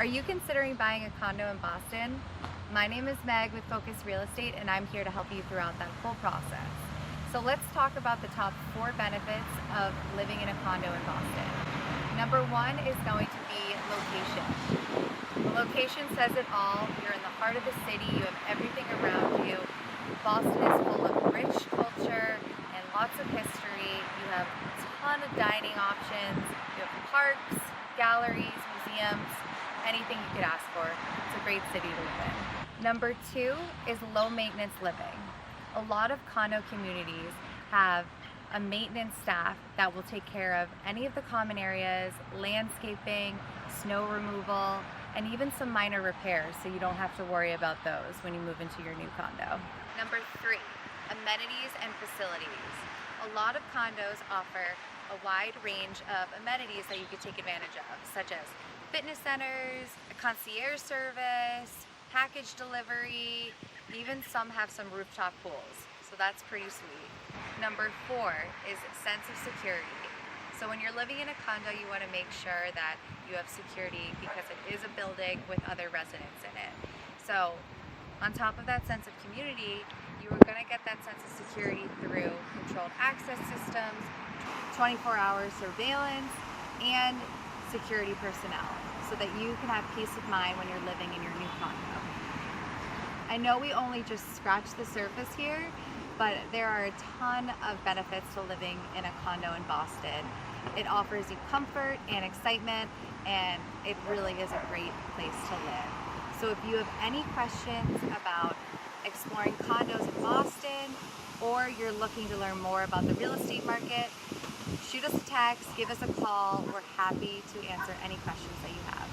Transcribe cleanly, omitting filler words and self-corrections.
Are you considering buying a condo in Boston? My name is Meg with Focus Real Estate, and I'm here to help you throughout that whole process. So let's talk about the top 4 benefits of living in a condo in Boston. Number 1 is going to be location. The location says it all. You're in the heart of the city, you have everything around you. Boston is full of rich culture and lots of history. You have a ton of dining options. You have parks, galleries, museums, anything you could ask for. It's a great city to live in. Number 2 is low maintenance living. A lot of condo communities have a maintenance staff that will take care of any of the common areas, landscaping, snow removal, and even some minor repairs, so you don't have to worry about those when you move into your new condo. Number 3, amenities and facilities. A lot of condos offer a wide range of amenities that you could take advantage of, such as fitness centers, a concierge service, package delivery, even some have some rooftop pools, so that's pretty sweet. Number 4 is sense of security. So when you're living in a condo, you want to make sure that you have security because it is a building with other residents in it. So on top of that sense of community, you are going to get that sense of security through controlled access systems, 24-hour surveillance, and security personnel, so that you can have peace of mind when you're living in your new condo. I know we only just scratched the surface here, but there are a ton of benefits to living in a condo in Boston. It offers you comfort and excitement, and it really is a great place to live. So if you have any questions about exploring condos in Boston, or you're looking to learn more about the real estate market, shoot us a text, give us a call. We're happy to answer any questions that you have.